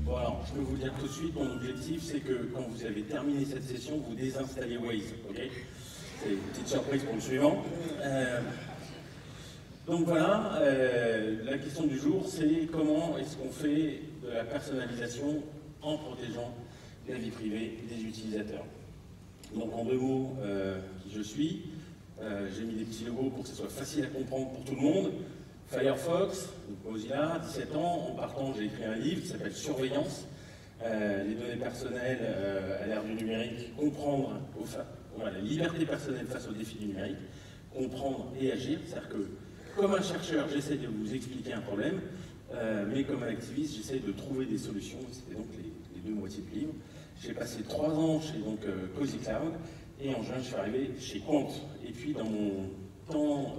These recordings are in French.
Bon alors, je peux vous dire tout de suite, mon objectif, c'est que quand vous avez terminé cette session, vous désinstallez Waze, ok? C'est une petite surprise pour le suivant. Donc voilà, la question du jour, c'est comment est-ce qu'on fait de la personnalisation en protégeant la vie privée des utilisateurs. Donc en 2 mots, qui je suis, j'ai mis des petits logos pour que ce soit facile à comprendre pour tout le monde. Firefox, Mozilla, 17 ans, en partant j'ai écrit un livre qui s'appelle Surveillance, les données personnelles à l'ère du numérique, comprendre, voilà, la liberté personnelle face aux défis du numérique, comprendre et agir, c'est-à-dire que comme un chercheur, j'essaie de vous expliquer un problème, mais comme un activiste, j'essaie de trouver des solutions, c'était donc les 2 moitiés du livre. J'ai passé 3 ans chez donc, Cozy Cloud, et en juin je suis arrivé chez Quant. Et puis dans mon temps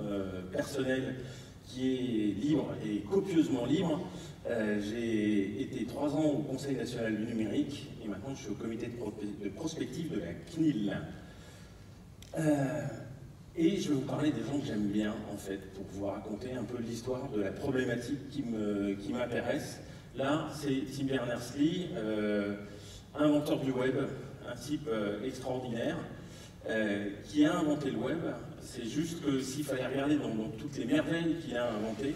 personnel, qui est libre et copieusement libre, j'ai été 3 ans au Conseil national du numérique et maintenant je suis au comité de prospective de la CNIL. Et je vais vous parler des gens que j'aime bien en fait, pour vous raconter un peu l'histoire de la problématique qui m'intéresse. Là, c'est Tim Berners-Lee, inventeur du web, un type extraordinaire, qui a inventé le web. C'est juste que s'il fallait regarder dans toutes les merveilles qu'il a inventées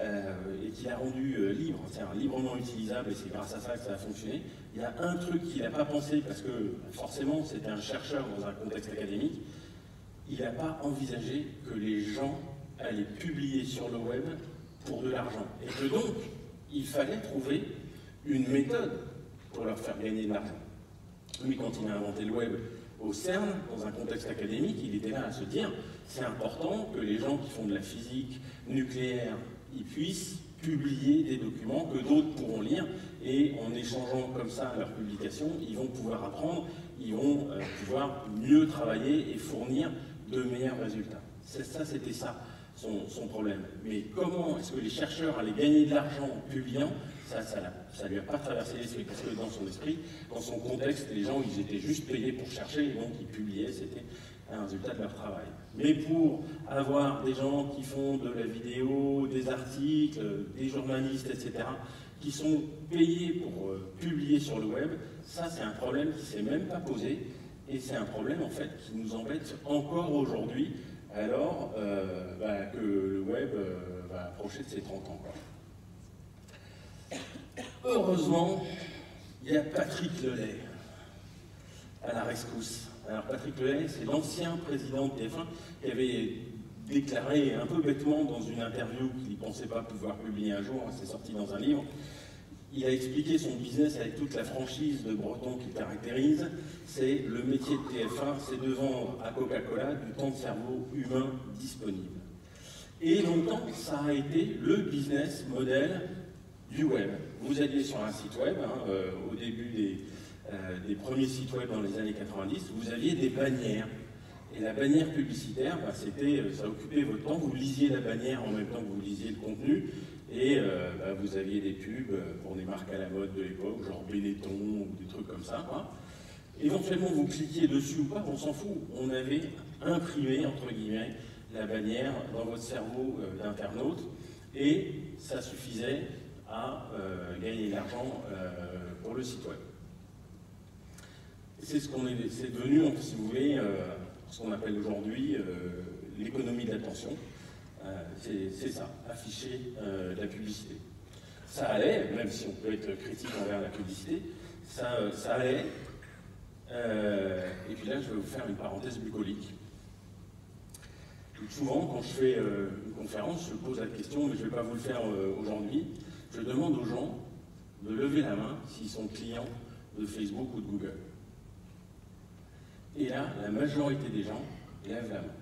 et qu'il a rendu libre, c'est-à-dire librement utilisable, et c'est grâce à ça que ça a fonctionné, il y a un truc qu'il n'a pas pensé, parce que forcément c'était un chercheur dans un contexte académique, il n'a pas envisagé que les gens allaient publier sur le web pour de l'argent. Et que donc, il fallait trouver une méthode pour leur faire gagner de l'argent. Lui, quand il a inventé le web au CERN, dans un contexte académique, il était là à se dire c'est important que les gens qui font de la physique nucléaire, ils puissent publier des documents que d'autres pourront lire, et en échangeant comme ça leurs publications, ils vont pouvoir apprendre, ils vont pouvoir mieux travailler et fournir de meilleurs résultats. C'était ça son problème. Mais comment est-ce que les chercheurs allaient gagner de l'argent en publiant? Ça lui a pas traversé l'esprit, parce que dans son esprit, dans son contexte, les gens, ils étaient juste payés pour chercher, et donc ils publiaient, c'était un résultat de leur travail. Mais pour avoir des gens qui font de la vidéo, des articles, des journalistes, etc., qui sont payés pour publier sur le web, ça c'est un problème qui ne s'est même pas posé, et c'est un problème en fait qui nous embête encore aujourd'hui, alors que le web va approcher de ses 30 ans. Heureusement, il y a Patrick Lelay à la rescousse. Alors Patrick Lelay, c'est l'ancien président de TF1 qui avait déclaré un peu bêtement dans une interview qu'il ne pensait pas pouvoir publier un jour, c'est sorti dans un livre. Il a expliqué son business avec toute la franchise de Breton qui le caractérise. C'est le métier de TF1, c'est de vendre à Coca-Cola du temps de cerveau humain disponible. Et longtemps, ça a été le business model du web. Vous alliez sur un site web, au début des premiers sites web dans les années 90, vous aviez des bannières. Et la bannière publicitaire, ça occupait votre temps, vous lisiez la bannière en même temps que vous lisiez le contenu, et vous aviez des pubs pour des marques à la mode de l'époque, genre Benetton ou des trucs comme ça. Éventuellement, vous cliquiez dessus ou pas, on s'en fout. On avait imprimé, entre guillemets, la bannière dans votre cerveau d'internaute, et ça suffisait à gagner de l'argent pour le site web. C'est devenu, si vous voulez, ce qu'on appelle aujourd'hui l'économie de l'attention. C'est ça, afficher la publicité. Ça allait, même si on peut être critique envers la publicité, ça allait. Et puis là, je vais vous faire une parenthèse bucolique. Souvent, quand je fais une conférence, je pose la question, mais je ne vais pas vous le faire aujourd'hui, je demande aux gens de lever la main s'ils sont clients de Facebook ou de Google. Et là, la majorité des gens lèvent la main.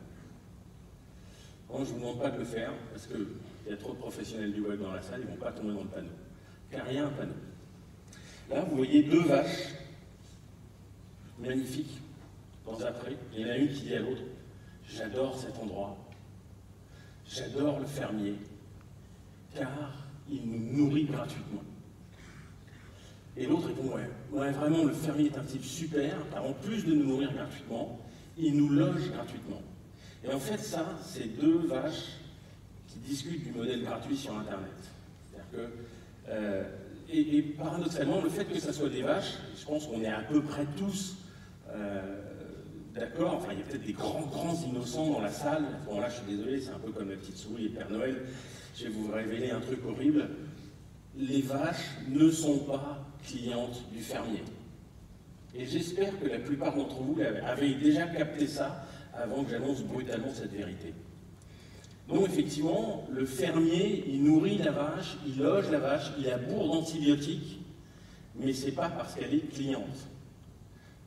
Moi, je ne vous demande pas de le faire, parce qu'il y a trop de professionnels du web dans la salle, ils ne vont pas tomber dans le panneau. Car il y a un panneau. Là, vous voyez 2 vaches magnifiques dans un pré. Il y en a une qui dit à l'autre, j'adore cet endroit, j'adore le fermier, car il nous nourrit gratuitement. Et l'autre répond, ouais, vraiment, le fermier est un type super, car en plus de nous nourrir gratuitement, il nous loge gratuitement. Et en fait, ça, c'est 2 vaches qui discutent du modèle gratuit sur Internet. C'est-à-dire que, et paradoxalement, le fait que ça soit des vaches, je pense qu'on est à peu près tous d'accord, enfin il y a peut-être des grands innocents dans la salle, bon là je suis désolé, c'est un peu comme la petite souris et le Père Noël, je vais vous révéler un truc horrible, les vaches ne sont pas clientes du fermier. Et j'espère que la plupart d'entre vous avaient déjà capté ça avant que j'annonce brutalement cette vérité. Donc effectivement, le fermier, il nourrit la vache, il loge la vache, il la bourre d'antibiotiques, mais c'est pas parce qu'elle est cliente.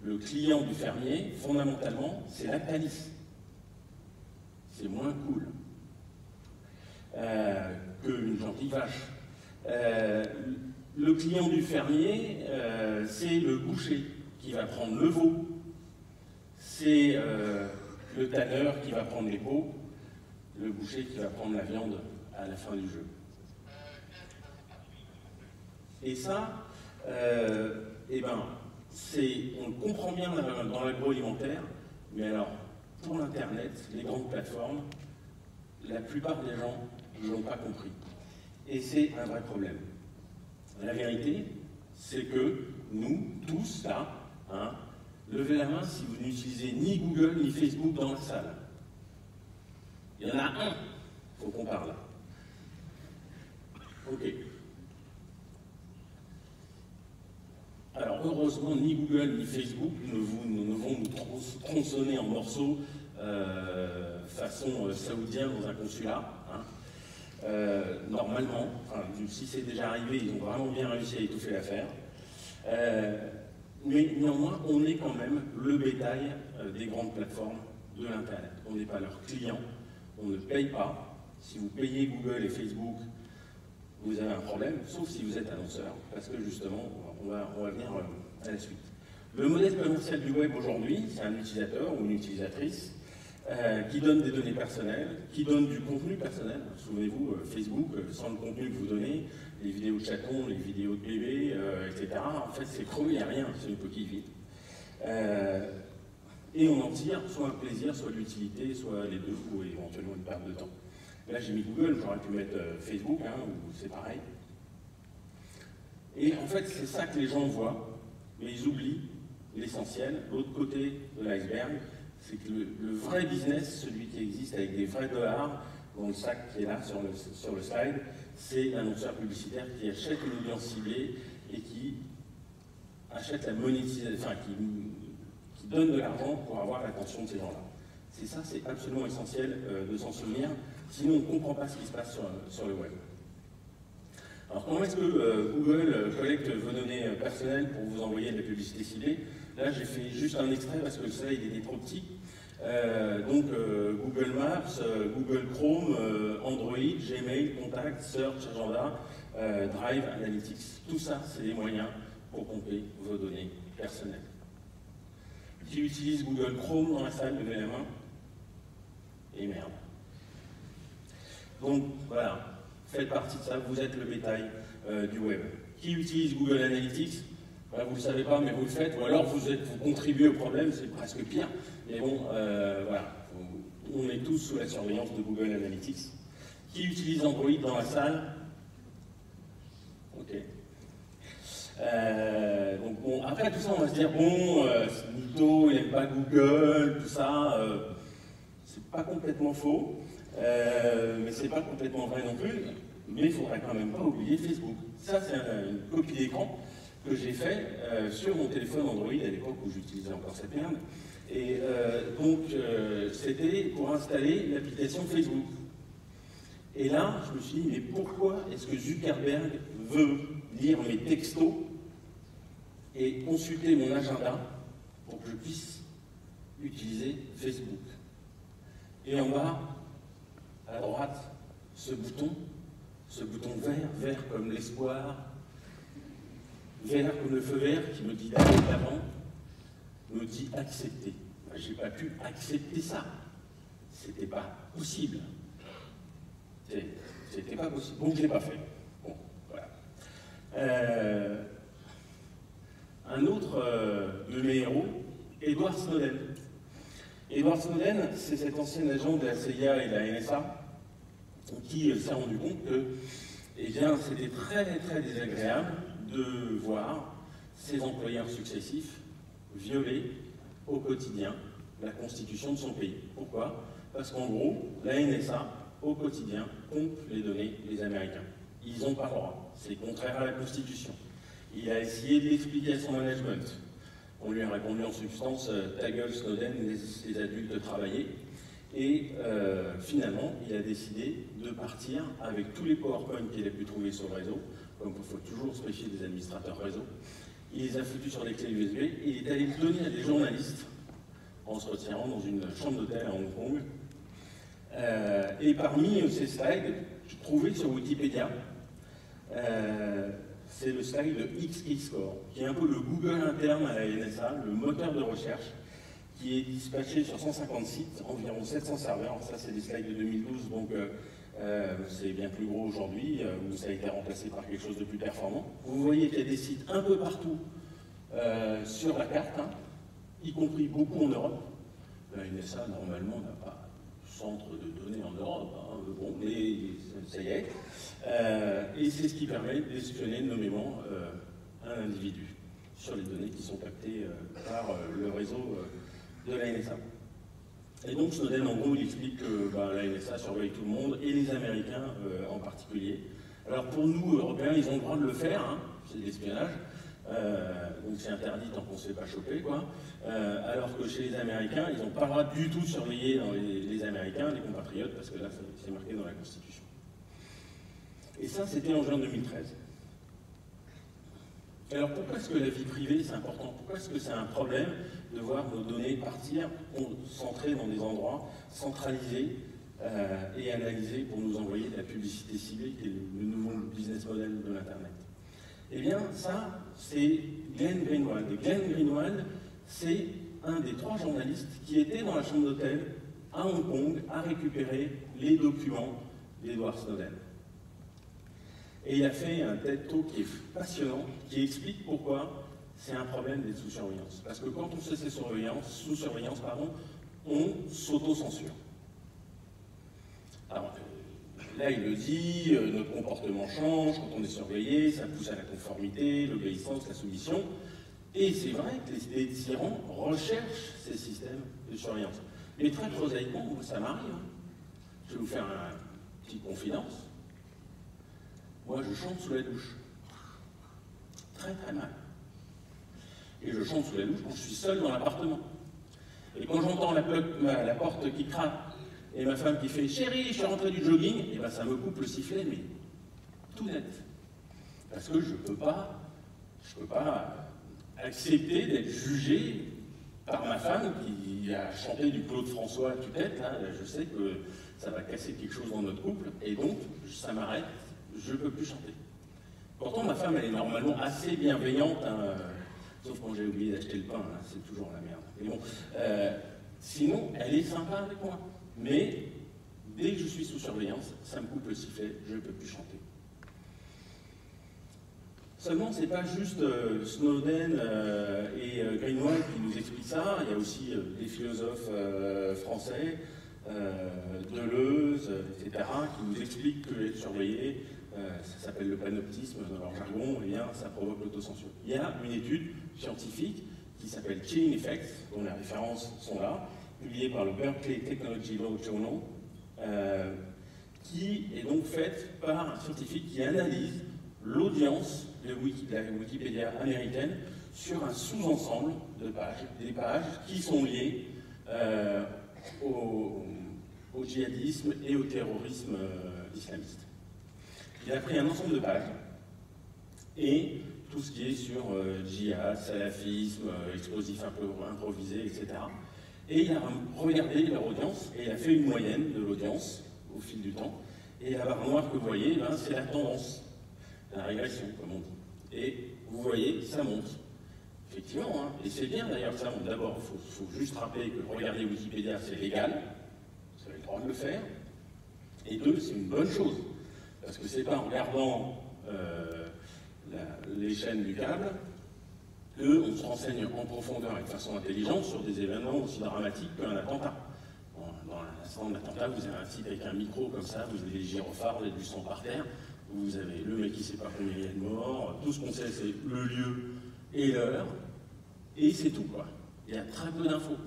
Le client du fermier, fondamentalement, c'est Lactalis. C'est moins cool qu'une gentille vache. Le client du fermier, c'est le boucher qui va prendre le veau. C'est le tanneur qui va prendre les peaux, le boucher qui va prendre la viande à la fin du jeu. Et ça, eh ben, on le comprend bien dans l'agroalimentaire, mais alors, pour l'Internet, les grandes plateformes, la plupart des gens ne l'ont pas compris. Et c'est un vrai problème. La vérité, c'est que nous, tous, là, hein, levez la main si vous n'utilisez ni Google ni Facebook dans la salle. Il y en a un, il faut qu'on parle. Ok. Alors heureusement, ni Google ni Facebook ne vont nous tronçonner en morceaux façon saoudien dans un consulat. Hein. Normalement, enfin, si c'est déjà arrivé, ils ont vraiment bien réussi à étouffer l'affaire. Mais néanmoins, on est quand même le bétail des grandes plateformes de l'Internet. On n'est pas leurs clients, on ne paye pas. Si vous payez Google et Facebook, vous avez un problème, sauf si vous êtes annonceur, parce que justement, on va venir à la suite. Le modèle commercial du web aujourd'hui, c'est un utilisateur ou une utilisatrice qui donne des données personnelles, qui donne du contenu personnel. Souvenez-vous, Facebook, sans le contenu que vous donnez, les vidéos de chatons, les vidéos de bébés, etc. En fait, c'est creux, il n'y a rien, c'est une coquille vide. Et on en tire soit un plaisir, soit l'utilité, soit les deux, ou éventuellement une perte de temps. Là, j'ai mis Google, j'aurais pu mettre Facebook, hein, ou c'est pareil. Et en fait, c'est ça que les gens voient, mais ils oublient l'essentiel. L'autre côté de l'iceberg, c'est que le vrai business, celui qui existe avec des vrais dollars, dans le sac qui est là sur le slide, c'est l'annonceur publicitaire qui achète une audience ciblée et qui achète la monétisation, enfin, qui donne de l'argent pour avoir l'attention de ces gens-là. C'est ça, c'est absolument essentiel de s'en souvenir. Sinon, on ne comprend pas ce qui se passe sur le web. Alors, comment est-ce que Google collecte vos données personnelles pour vous envoyer de la publicité ciblée? Là, j'ai fait juste un extrait parce que le slide était trop petit. Google Maps, Google Chrome, Android, Gmail, Contact, Search, Agenda, Drive, Analytics. Tout ça, c'est des moyens pour pomper vos données personnelles. Qui utilise Google Chrome dans la salle, levez la main. Et merde. Donc voilà, faites partie de ça, vous êtes le bétail du web. Qui utilise Google Analytics? Voilà, vous ne le savez pas, mais vous le faites, ou alors vous contribuez au problème, c'est presque pire. Mais bon, voilà, on est tous sous la surveillance de Google Analytics. Qui utilise Android dans la salle? Ok. Donc bon, après tout ça, on va se dire, bon, Nito, il n'aime pas Google, tout ça, c'est pas complètement faux. Mais c'est pas complètement vrai non plus, mais il faudrait quand même pas oublier Facebook. Ça, c'est une copie d'écran que j'ai fait sur mon téléphone Android à l'époque où j'utilisais encore cette merde. Et c'était pour installer l'application Facebook. Et là, je me suis dit, mais pourquoi est-ce que Zuckerberg veut lire mes textos et consulter mon agenda pour que je puisse utiliser Facebook? Et en bas, à droite, ce bouton vert comme l'espoir, vert comme le feu vert qui me dit d'aller de l'avant, me dit accepter. J'ai pas pu accepter ça. C'était pas possible. C'était pas possible. Donc je l'ai pas fait. Bon, voilà. Un autre de mes héros, Edward Snowden. Edward Snowden, c'est cet ancien agent de la CIA et de la NSA qui s'est rendu compte que eh bien, c'était très très désagréable de voir ses employeurs successifs violer au quotidien la constitution de son pays. Pourquoi? Parce qu'en gros, la NSA, au quotidien, pompe les données des Américains. Ils n'ont pas le droit. C'est contraire à la Constitution. Il a essayé de l'expliquer à son management. On lui a répondu en substance, ta gueule Snowden, laisse les adultes travailler. Et finalement, il a décidé de partir avec tous les PowerPoint qu'il a pu trouver sur le réseau, comme il faut toujours se méfier des administrateurs réseau. Il les a foutus sur les clés USB et il est allé les donner à des journalistes en se retirant dans une chambre d'hôtel à Hong Kong. Et parmi ces slides, je trouvais sur Wikipédia, c'est le slide de XKeyscore, qui est un peu le Google interne à la NSA, le moteur de recherche, qui est dispatché sur 150 sites, environ 700 serveurs. Ça, c'est des slides de 2012, donc c'est bien plus gros aujourd'hui, où ça a été remplacé par quelque chose de plus performant. Vous voyez qu'il y a des sites un peu partout sur la carte, hein, y compris beaucoup en Europe. La NSA, normalement, n'a pas de centre de données en Europe, hein, bon, mais ça y est. Et c'est ce qui permet d'espionner nommément un individu sur les données qui sont captées par le réseau de la NSA. Et donc Snowden, en gros, il explique que la NSA surveille tout le monde, et les Américains en particulier. Alors pour nous, Européens, ils ont le droit de le faire, hein, c'est de l'espionnage, donc c'est interdit tant qu'on ne se fait pas choper, quoi. Alors que chez les Américains, ils n'ont pas le droit du tout de surveiller dans les Américains, les compatriotes, parce que là, c'est marqué dans la Constitution. Et ça, c'était en juin 2013. Alors pourquoi est-ce que la vie privée, c'est important? Pourquoi est-ce que c'est un problème de voir nos données partir, concentrées dans des endroits centralisés et analysés pour nous envoyer de la publicité ciblée, qui est le nouveau business model de l'Internet? Eh bien, ça, c'est Glenn Greenwald. Et Glenn Greenwald, c'est un des 3 journalistes qui était dans la chambre d'hôtel à Hong Kong à récupérer les documents d'Edward Snowden. Et il a fait un TED Talk qui est passionnant, qui explique pourquoi c'est un problème d'être sous surveillance. Parce que quand on se sait sous surveillance, on s'auto-censure. Alors, là, il le dit, notre comportement change quand on est surveillé, ça pousse à la conformité, l'obéissance, la soumission. Et c'est vrai que les tyrans recherchent ces systèmes de surveillance. Mais très prosaïquement, ça m'arrive. Je vais vous faire une petite confidence. Moi, je chante sous la douche. Très très mal. Et je chante sous la douche quand je suis seul dans l'appartement. Et quand j'entends la porte qui craque et ma femme qui fait « Chérie, je suis rentré du jogging », et ben ça me coupe le sifflet, mais tout net. Parce que je peux pas accepter d'être jugé par ma femme qui a chanté du Claude François à tue-tête. Là, je sais que ça va casser quelque chose dans notre couple, et donc ça m'arrête. Je ne peux plus chanter. Pourtant, ma femme, elle est normalement assez bienveillante, hein, sauf quand j'ai oublié d'acheter le pain, hein, c'est toujours la merde. Mais bon, sinon, elle est sympa avec moi. Mais dès que je suis sous surveillance, ça me coupe le sifflet, je ne peux plus chanter. Seulement, ce n'est pas juste Snowden et Greenwald qui nous expliquent ça, il y a aussi des philosophes français, Deleuze, etc., qui nous expliquent que être surveillé, ça s'appelle le panoptisme dans leur jargon, et bien ça provoque l'autocensure. Il y a une étude scientifique qui s'appelle Chain Effect, dont les références sont là, publiée par le Berkeley Technology Law Journal, qui est donc faite par un scientifique qui analyse l'audience de la Wikipédia américaine sur un sous-ensemble de pages, des pages qui sont liées au djihadisme et au terrorisme islamiste. Il a pris un ensemble de pages et tout ce qui est sur djihad, salafisme, explosifs improvisés, etc. Et il a regardé leur audience et il a fait une moyenne de l'audience au fil du temps. Et la barre noire que vous voyez, ben, c'est la tendance, la régression, comme on dit. Et vous voyez, ça monte. Effectivement, hein, et c'est bien d'ailleurs que ça monte. D'abord, il faut juste rappeler que regarder Wikipédia, c'est légal. Vous avez le droit de le faire. Et 2, c'est une bonne chose. Parce que c'est pas en regardant les chaînes du câble qu'on se renseigne en profondeur et de façon intelligente sur des événements aussi dramatiques qu'un attentat. Dans l'instant de l'attentat, vous avez un site avec un micro comme ça, vous avez des gyrophares, vous avez du sang par terre, vous avez le mec qui ne sait pas combien il y a de morts, tout ce qu'on sait c'est le lieu et l'heure, et c'est tout quoi. Il y a très peu d'infos.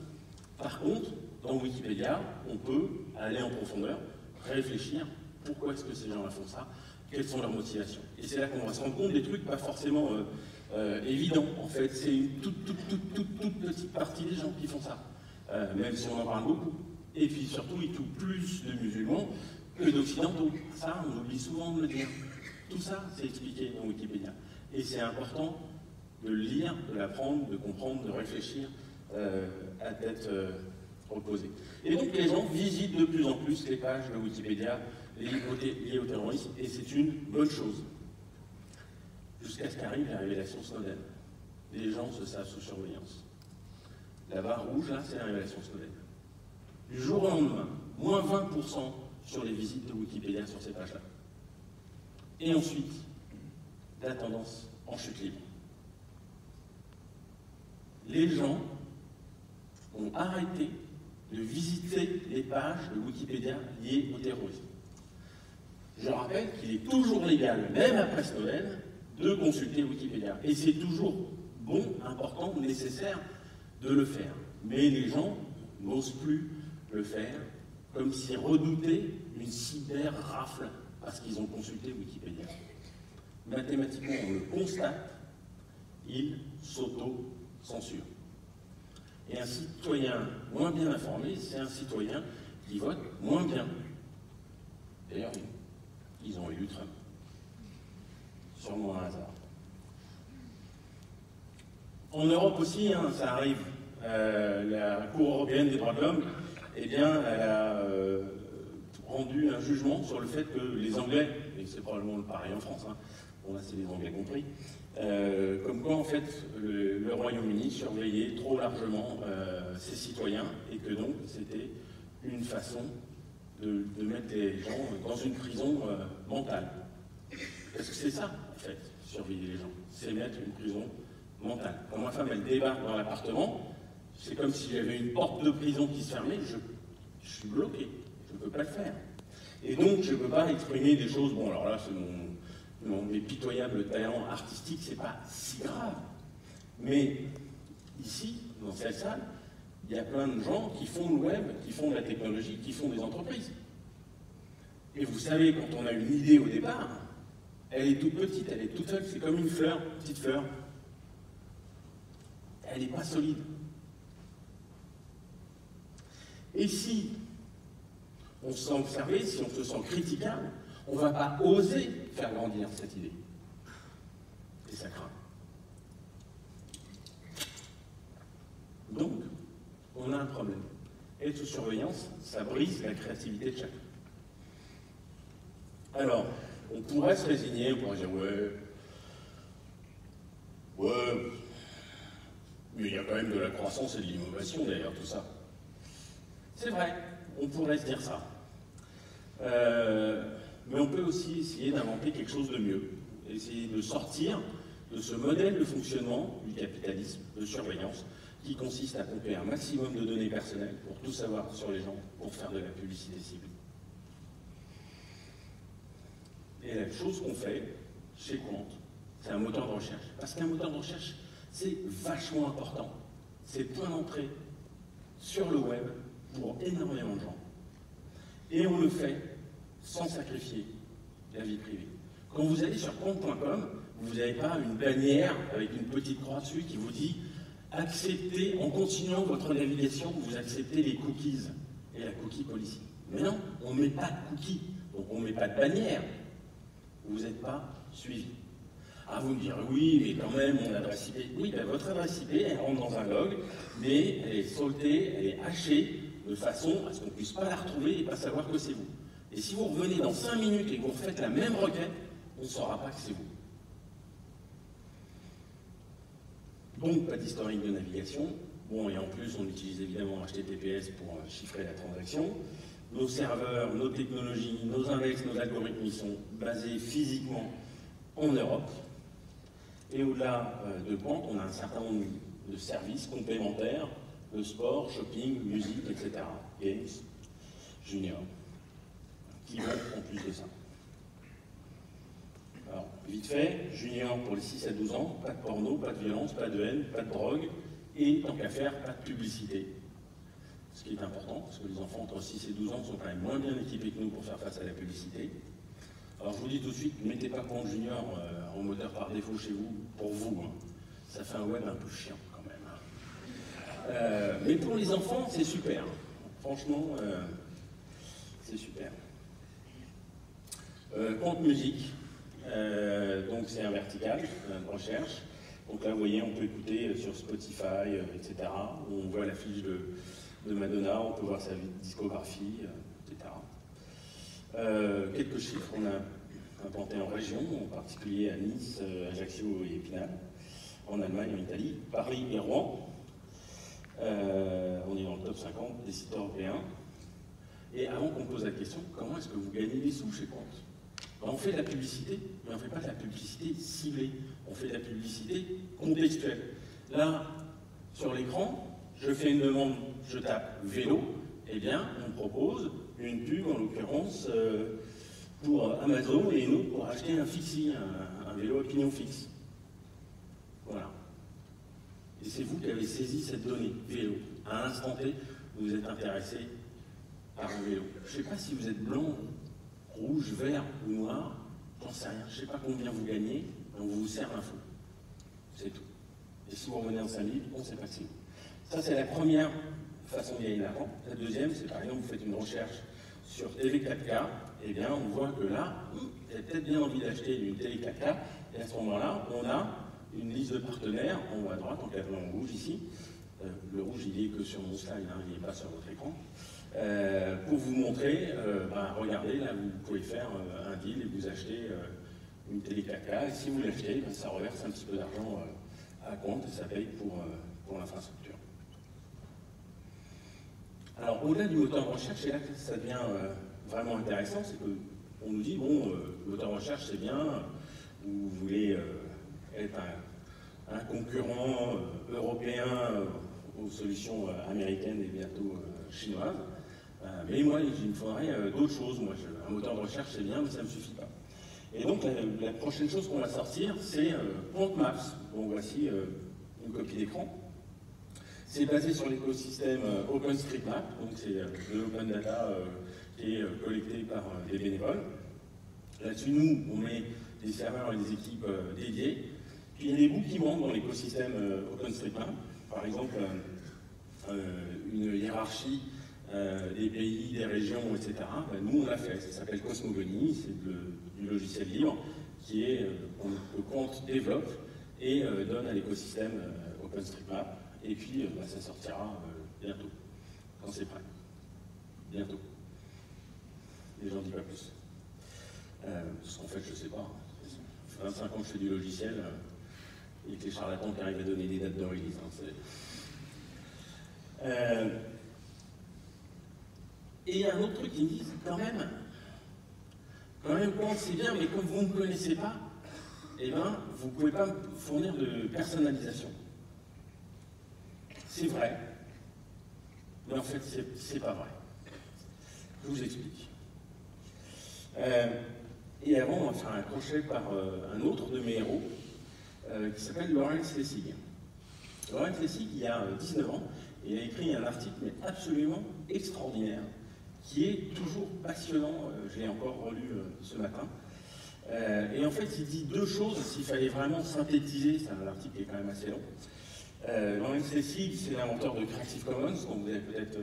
Par contre, dans Wikipédia, on peut aller en profondeur, réfléchir, pourquoi est-ce que ces gens-là font ça, quelles sont leurs motivations. Et c'est là qu'on va se rendre compte des trucs pas forcément évidents. En fait, c'est une toute petite partie des gens qui font ça, même si on en parle beaucoup. Et puis surtout, ils tuent plus de musulmans que d'occidentaux. Ça, on oublie souvent de le dire. Tout ça, c'est expliqué dans Wikipédia. Et c'est important de le lire, de l'apprendre, de comprendre, de réfléchir à tête reposée. Et donc les gens visitent de plus en plus les pages de Wikipédia liées au terrorisme, et c'est une bonne chose. Jusqu'à ce qu'arrive la révélation Snowden. Les gens se savent sous surveillance. La barre rouge, là, c'est la révélation Snowden. Du jour au lendemain, moins 20% sur les visites de Wikipédia sur ces pages-là. Et ensuite, la tendance en chute libre. Les gens ont arrêté de visiter les pages de Wikipédia liées au terrorisme. Je rappelle qu'il est toujours légal, même après Snowden, de consulter Wikipédia. Et c'est toujours bon, important, nécessaire de le faire. Mais les gens n'osent plus le faire, comme s'ils redoutaient une cyber-rafle parce qu'ils ont consulté Wikipédia. Mathématiquement, on le constate, ils s'auto-censurent. Et un citoyen moins bien informé, c'est un citoyen qui vote moins bien. D'ailleurs, ils ont élu Trump. Sûrement un hasard. En Europe aussi, hein, ça arrive. La Cour européenne des droits de l'homme, eh bien, elle a rendu un jugement sur le fait que les Anglais, et c'est probablement pareil en France, hein, bon là c'est les Anglais compris, comme quoi en fait le Royaume-Uni surveillait trop largement ses citoyens, et que donc c'était une façon de mettre les gens dans une prison mentale. Parce que c'est ça, en fait, surveiller les gens, c'est mettre une prison mentale. Quand ma femme, elle débarque dans l'appartement, c'est comme si j'avais une porte de prison qui se fermait, je suis bloqué, je ne peux pas le faire. Et donc, je ne peux pas exprimer des choses, bon alors là, c'est mes pitoyables talents artistiques, c'est pas si grave. Mais ici, dans cette salle, il y a plein de gens qui font le web, qui font de la technologie, qui font des entreprises. Et vous savez, quand on a une idée au départ, elle est toute petite, elle est toute seule, c'est comme une fleur, une petite fleur. Elle n'est pas solide. Et si on se sent observé, si on se sent critiquable, on ne va pas oser faire grandir cette idée. Et ça craint. Donc, on a un problème. Être sous surveillance, ça brise la créativité de chacun. Alors, on pourrait se résigner, on pourrait dire ouais, mais il y a quand même de la croissance et de l'innovation derrière tout ça. C'est vrai, on pourrait se dire ça. Mais on peut aussi essayer d'inventer quelque chose de mieux, essayer de sortir de ce modèle de fonctionnement du capitalisme de surveillance qui consiste à pomper un maximum de données personnelles pour tout savoir sur les gens, pour faire de la publicité ciblée. Et la chose qu'on fait chez Quant, c'est un moteur de recherche. Parce qu'un moteur de recherche, c'est vachement important. C'est le point d'entrée sur le web pour énormément de gens. Et on le fait sans sacrifier la vie privée. Quand vous allez sur Quant.com, vous n'avez pas une bannière avec une petite croix dessus qui vous dit « Acceptez, en continuant votre navigation, vous acceptez les cookies et la cookie policy ». Mais non, on ne met pas de cookies, donc on ne met pas de bannière. Vous n'êtes pas suivi. Ah, vous me direz, oui, mais quand même, mon adresse IP. Oui, ben, votre adresse IP, elle rentre dans un log, mais elle est sautée, elle est hachée, de façon à ce qu'on ne puisse pas la retrouver et pas savoir que c'est vous. Et si vous revenez dans 5 minutes et que vous refaites la même requête, on ne saura pas que c'est vous. Donc, pas d'historique de navigation. Bon, et en plus, on utilise évidemment HTTPS pour chiffrer la transaction. Nos serveurs, nos technologies, nos index, nos algorithmes, ils sont basés physiquement en Europe. Et au-delà de Quant, on a un certain nombre de services complémentaires, de sport, shopping, musique, etc. Games. juniors qui vont en plus de ça. Alors, vite fait, junior pour les 6 à 12 ans, pas de porno, pas de violence, pas de haine, pas de drogue, et tant qu'à faire, pas de publicité. Ce qui est important, parce que les enfants entre 6 et 12 ans sont quand même moins bien équipés que nous pour faire face à la publicité. Alors je vous dis tout de suite, ne mettez pas compte junior en moteur par défaut chez vous, pour vous. Hein. Ça fait un web un peu chiant quand même. Mais pour les enfants, c'est super. Franchement, c'est super. Compte musique. Donc c'est un vertical, une recherche. Donc là, vous voyez, on peut écouter sur Spotify, etc. On voit la fiche de Madonna, on peut voir sa discographie, etc. Quelques chiffres, on a implanté en région, en particulier à Nice, Ajaccio et Épinal, en Allemagne, en Italie, Paris et Rouen. On est dans le top 50 des sites européens. Et avant qu'on pose la question, comment est-ce que vous gagnez des sous chez Compte? On fait de la publicité, mais on ne fait pas de la publicité ciblée. On fait de la publicité contextuelle. Là, sur l'écran, je fais une demande, je tape vélo, eh bien, on me propose une pub, en l'occurrence, pour Amazon et une autre pour acheter un fixie, un vélo à pignon fixe. Voilà. Et c'est vous qui avez saisi cette donnée, vélo. À un instant T, vous êtes intéressé par un vélo. Je ne sais pas si vous êtes blanc, rouge, vert ou noir, j'en sais rien. Je ne sais pas combien vous gagnez, on vous sert l'info. C'est tout. Et si vous revenez en 5 minutes, on ne sait pas si. Ça, c'est la première façon de gagner de l'argent. La deuxième, c'est par exemple, vous faites une recherche sur télé 4K, et bien on voit que là, vous avez peut-être bien envie d'acheter une télé 4K, et à ce moment-là, on a une liste de partenaires, en haut à droite, en cadre en rouge ici. Le rouge, il n'est que sur mon slide, hein, il n'est pas sur votre écran. Pour vous montrer, regardez, là vous pouvez faire un deal et vous achetez une télé 4K, et si vous l'achetez, ça reverse un petit peu d'argent à compte et ça paye pour l'infrastructure. Alors au-delà du moteur de recherche, c'est là que ça devient vraiment intéressant, c'est qu'on nous dit, bon, le moteur de recherche c'est bien, vous voulez être un concurrent européen aux solutions américaines et bientôt chinoises. Mais moi, il me faudrait d'autres choses. Moi, un moteur de recherche, c'est bien, mais ça ne me suffit pas. Et donc, la prochaine chose qu'on va sortir, c'est Compte Maps. Donc, voici une copie d'écran. C'est basé sur l'écosystème OpenStreetMap. Donc, c'est de l'open data qui est collecté par des bénévoles. Là-dessus, nous, on met des serveurs et des équipes dédiées. Puis, il y a des bouts qui manquent dans l'écosystème OpenStreetMap. Par exemple, une hiérarchie des pays, des régions, etc. Nous, on l'a fait. Ça s'appelle Cosmogonie. C'est du logiciel libre que Compte développe et donne à l'écosystème OpenStreetMap. Et puis, ça sortira bientôt, quand c'est prêt. Bientôt. Et j'en dis pas plus. Parce qu'en fait, je ne sais pas. Ça fait 25 ans que je fais du logiciel et que les charlatans qui arrivent à donner des dates de release. Et il y a un autre truc qui me dit, quand même, Compte c'est bien, mais comme vous ne me connaissez pas, eh ben, vous ne pouvez pas me fournir de personnalisation. C'est vrai, mais en fait, c'est pas vrai. Je vous explique. Et avant, on va faire un crochet par un autre de mes héros, qui s'appelle Lawrence Lessig. Lawrence Lessig, il y a 19 ans, il a écrit un article mais absolument extraordinaire, qui est toujours passionnant, je l'ai encore relu ce matin. Et en fait, il dit deux choses, s'il fallait vraiment synthétiser, c'est un article qui est quand même assez long. Lawrence Lessig, c'est l'inventeur de Creative Commons, dont vous avez peut-être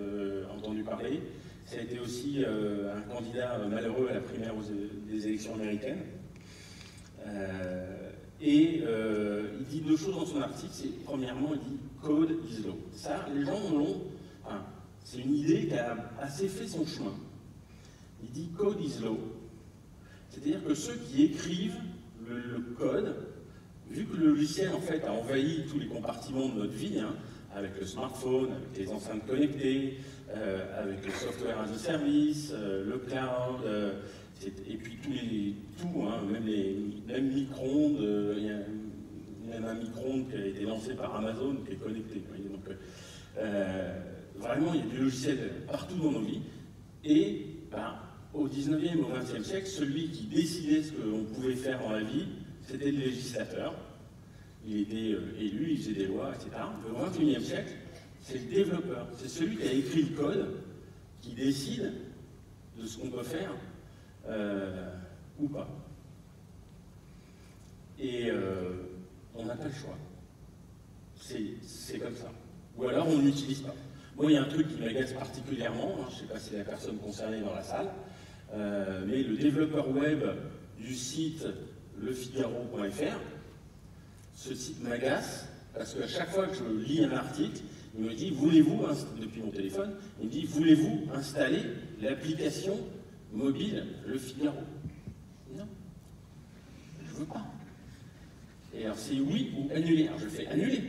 entendu parler. Ça a été aussi un candidat malheureux à la primaire des élections américaines. Il dit deux choses dans son article. Premièrement, il dit « Code is law ». Ça, les gens l'ont... Enfin, c'est une idée qui a assez fait son chemin. Il dit « Code is law ». C'est-à-dire que ceux qui écrivent le code, vu que le logiciel en fait a envahi tous les compartiments de notre vie, hein, avec le smartphone, avec les enceintes connectées, avec le software as a service, le cloud, et puis même micro-ondes, il y a même un micro-ondes qui a été lancé par Amazon qui est connecté. Donc, vraiment, il y a du logiciel partout dans nos vies. Et au 19e, au 20e siècle, celui qui décidait ce qu'on pouvait faire dans la vie, c'était le législateur. Il était élu, il faisait des lois, etc. Le 21e siècle, c'est le développeur. C'est celui qui a écrit le code qui décide de ce qu'on peut faire ou pas. Et on n'a pas le choix. C'est comme ça. Ou alors on n'utilise pas. Moi, il y a un truc qui m'agace particulièrement, je ne sais pas si la personne concernée dans la salle, mais le développeur web du site lefigaro.fr, ce site m'agace parce qu'à chaque fois que je lis un article, il me dit, voulez-vous, depuis mon téléphone, il me dit, voulez-vous installer l'application mobile Le Figaro? Non, je ne veux pas. Et alors c'est oui ou annuler. Alors je fais annuler.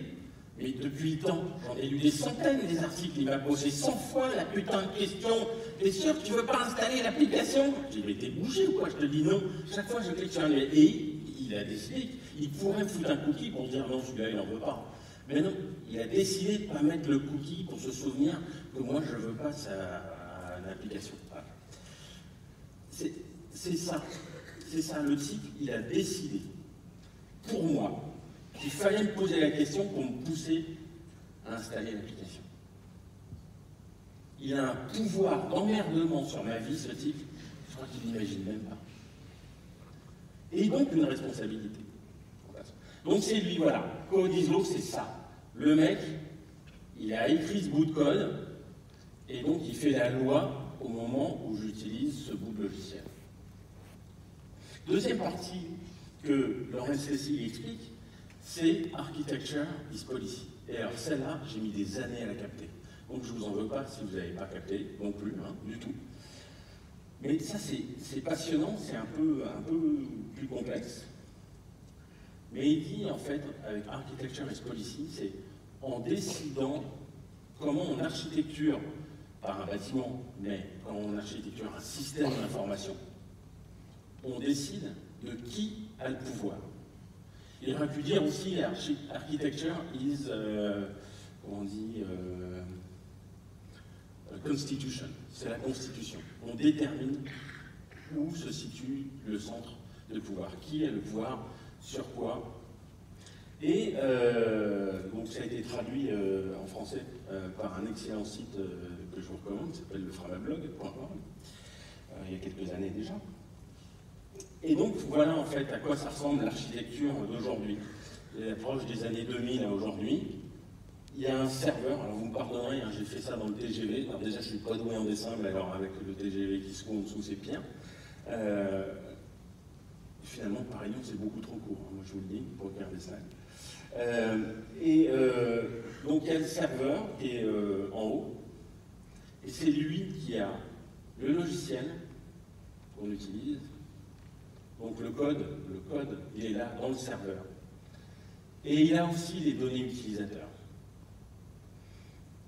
Mais depuis le temps, j'en ai lu des centaines des articles, il m'a posé 100 fois la putain de question. T'es sûr que tu veux pas installer l'application? J'ai dit, mais t'es bougé ou quoi? Je te dis non. Chaque fois je clique sur annuler. Et il a décidé, il pourrait me foutre un cookie pour dire non, celui-là il n'en veut pas. Mais non, il a décidé de ne pas mettre le cookie pour se souvenir que moi je ne veux pas sa application. Voilà. C'est ça, le type, il a décidé, pour moi, qu'il fallait me poser la question pour me pousser à installer l'application. Il a un pouvoir d'emmerdement sur ma vie, ce type, je crois qu'il n'imagine même pas. Et donc une responsabilité. Donc c'est lui, voilà, Code ISO, c'est ça. Le mec, il a écrit ce bout de code, et donc il fait la loi au moment où j'utilise ce bout de logiciel. Deuxième partie que Laurence Cécile explique, c'est Architecture is Policy. Et alors celle-là, j'ai mis des années à la capter. Donc je ne vous en veux pas si vous n'avez pas capté non plus, du tout. Mais ça, c'est passionnant, c'est un peu plus complexe. Mais il dit, en fait, avec Architecture is Policy, c'est en décidant comment on architecture, par un bâtiment, mais quand on architecture un système d'information, on décide de qui a le pouvoir. Il aurait pu dire aussi, Architecture is, comment on dit, Constitution, c'est la Constitution. On détermine où se situe le centre de pouvoir, qui a le pouvoir sur quoi. Et donc ça a été traduit en français par un excellent site que je vous recommande, qui s'appelle leframablog.com, il y a quelques années déjà. Et donc voilà en fait à quoi ça ressemble l'architecture d'aujourd'hui. L'approche des années 2000 à aujourd'hui. Il y a un serveur, alors vous me pardonnerez, j'ai fait ça dans le TGV. Alors déjà je suis pas doué en dessin, mais alors avec le TGV qui se compte en dessous c'est pire. Finalement, par ailleurs, c'est beaucoup trop court, moi je vous le dis, pour faire des slides. Donc il y a le serveur qui est en haut, et c'est lui qui a le logiciel qu'on utilise. Donc le code, il est là dans le serveur. Et il a aussi les données utilisateurs.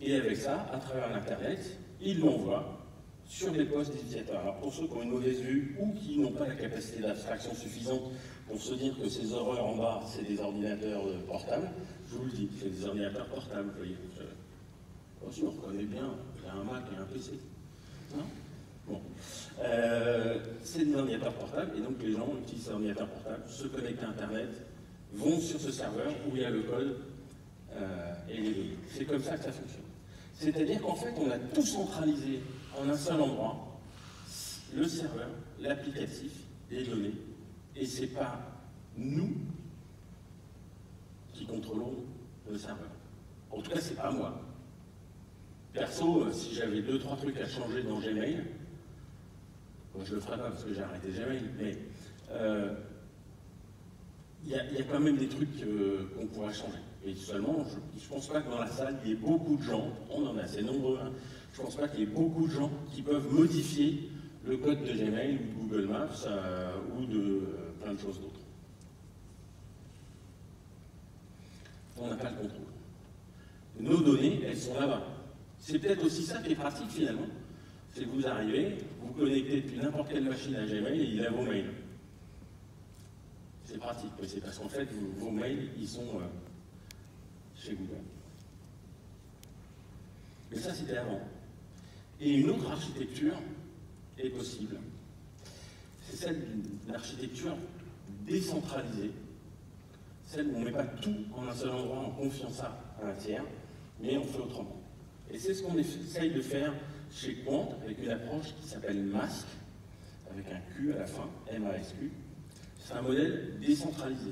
Et avec ça, à travers l'Internet, il l'envoie sur les postes des utilisateurs. Alors pour ceux qui ont une mauvaise vue ou qui n'ont pas la capacité d'abstraction suffisante pour se dire que ces horreurs en bas, c'est des ordinateurs portables, je vous le dis, c'est des ordinateurs portables, vous voyez. On reconnaît bien, il y a un Mac et un PC. Non ? Bon. C'est des ordinateurs portables, et donc les gens utilisent ces ordinateurs portables, se connectent à Internet, vont sur ce serveur où il y a le code et les données. C'est comme ça que ça fonctionne. C'est-à-dire qu'en fait, on a tout centralisé en un seul endroit, le serveur, l'applicatif, les données, et c'est pas nous qui contrôlons le serveur. En tout cas, c'est pas moi. Perso, si j'avais 2-3 trucs à changer dans Gmail, bon, je le ferai pas parce que j'ai arrêté Gmail, mais il y a quand même des trucs qu'on pourrait changer. Et seulement, je ne pense pas que dans la salle, il y ait beaucoup de gens, on en a assez nombreux, je ne pense pas qu'il y ait beaucoup de gens qui peuvent modifier le code de Gmail ou de Google Maps ou de plein de choses d'autres. On n'a pas le contrôle. Nos données, elles sont là-bas. C'est peut-être aussi ça qui est pratique finalement. C'est que vous arrivez, vous connectez depuis n'importe quelle machine à Gmail et il a vos mails. C'est pratique, mais c'est parce qu'en fait, vos mails, ils sont chez Google. Mais ça, c'était avant. Et une autre architecture est possible. C'est celle d'une architecture décentralisée, celle où on ne met pas tout en un seul endroit, en confiant ça à un tiers, mais on fait autrement. Et c'est ce qu'on essaye de faire chez Quant, avec une approche qui s'appelle MASQ, avec un Q à la fin, M-A-S-Q. C'est un modèle décentralisé.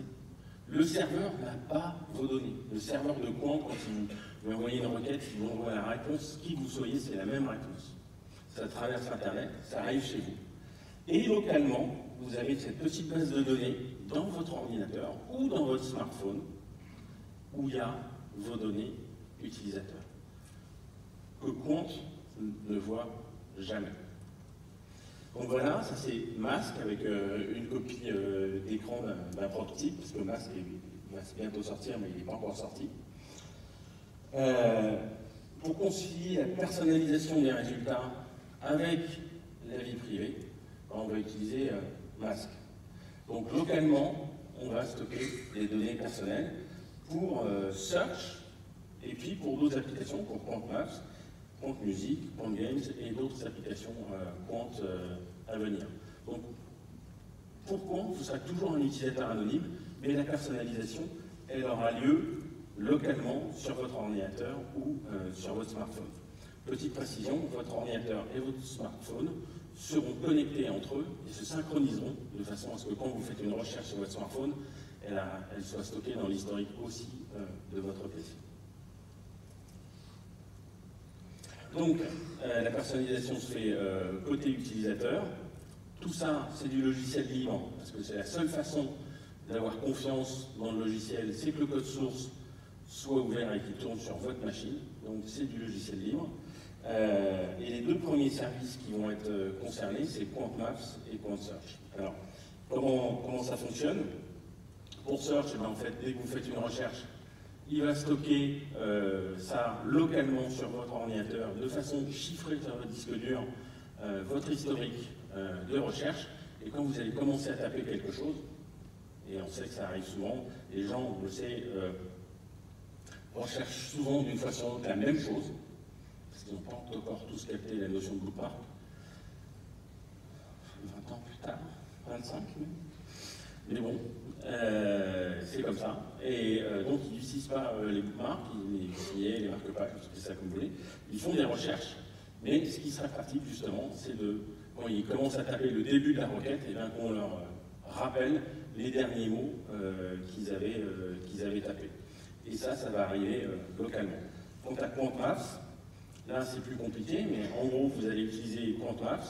Le serveur n'a pas vos données. Le serveur de Quant, quand vous envoyez une requête, il vous envoie la réponse, qui que vous soyez, c'est la même réponse. Ça traverse Internet, ça arrive chez vous. Et localement, vous avez cette petite base de données dans votre ordinateur ou dans votre smartphone, où il y a vos données utilisateurs, que Quant ne voit jamais. Donc voilà, ça c'est MASQ avec une copie d'écran d'un prototype, parce que MASQ va bientôt sortir, mais il n'est pas encore sorti. Pour concilier la personnalisation des résultats avec la vie privée, on va utiliser MASQ. Donc localement, on va stocker les données personnelles pour Search, et puis pour d'autres applications, pour Quant Maps, Quant Music, Quant Games et d'autres applications Quant à venir. Donc, pour Quant, vous serez toujours un utilisateur anonyme, mais la personnalisation, elle aura lieu localement sur votre ordinateur ou sur votre smartphone. Petite précision, votre ordinateur et votre smartphone seront connectés entre eux et se synchroniseront de façon à ce que quand vous faites une recherche sur votre smartphone, elle soit stockée dans l'historique aussi de votre PC. Donc, la personnalisation se fait côté utilisateur. Tout ça, c'est du logiciel libre, parce que c'est la seule façon d'avoir confiance dans le logiciel, c'est que le code source soit ouvert et qu'il tourne sur votre machine. Donc, c'est du logiciel libre. Et les deux premiers services qui vont être concernés, c'est Quant Maps et Quant Search. Alors, comment ça fonctionne? Pour Search, en fait, dès que vous faites une recherche, il va stocker ça localement sur votre ordinateur de façon chiffrée sur votre disque dur, votre historique de recherche. Et quand vous allez commencer à taper quelque chose, et on sait que ça arrive souvent, les gens, on le sait, recherchent souvent d'une façon ou de l'autre la même chose, parce qu'ils n'ont pas encore tous capté la notion de bookmark. 20 ans plus tard, 25 même. Mais bon, c'est comme ça. Et donc, ils n'utilisent pas les bookmarks, ils les marquent pas, c'est ça comme vous voulez. Ils font des recherches, mais ce qui serait pratique, justement, c'est de, quand ils commencent à taper le début de la requête, et bien qu'on leur rappelle les derniers mots qu'ils avaient tapés. Et ça va arriver localement. Quant à Quant Maps, là, c'est plus compliqué, mais en gros, vous allez utiliser Quant Maps.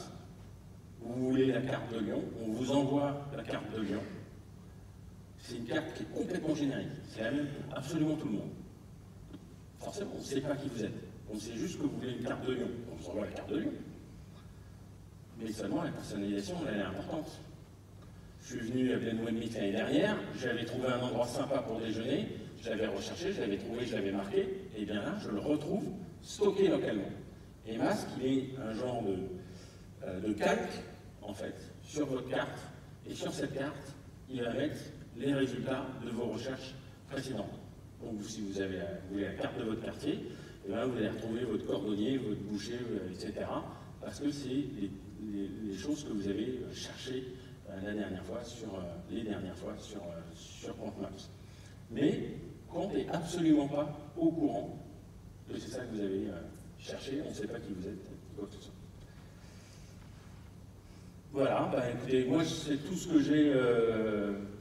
Vous voulez la carte de Lyon, on vous envoie la carte de Lyon. C'est une carte qui est complètement générique. C'est la même pour absolument tout le monde. Forcément, on ne sait pas qui vous êtes. On sait juste que vous voulez une carte de Lyon. On vous envoie la carte de Lyon. Mais seulement, la personnalisation, elle est importante. Je suis venu à Blenheim l'année dernière, j'avais trouvé un endroit sympa pour déjeuner, je l'avais recherché, je l'avais trouvé, je l'avais marqué, et bien là, je le retrouve stocké localement. Et MASQ, il est un genre de calque, en fait, sur votre carte. Et sur cette carte, il va mettre les résultats de vos recherches précédentes. Donc, si vous voulez la carte de votre quartier, et bien, vous allez retrouver votre cordonnier, votre boucher, etc. Parce que c'est les choses que vous avez cherchées les dernières fois sur Quant Maps. Mais Quant n'est absolument pas au courant de c'est ça que vous avez cherché, on ne sait pas qui vous êtes, quoi que ce soit. Voilà, écoutez, moi c'est tout ce que j'ai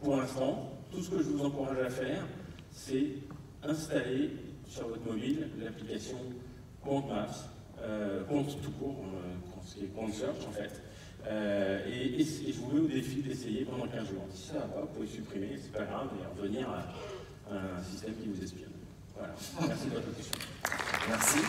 pour l'instant. Tout ce que je vous encourage à faire, c'est installer sur votre mobile l'application Quant Maps, Quant tout court, ce qui est Quant Search en fait. Et je vous mets au défi d'essayer pendant 15 jours. Si ça ne va pas, vous pouvez supprimer, c'est pas grave, et revenir à un système qui vous espionne. Voilà. Merci de votre attention. Merci.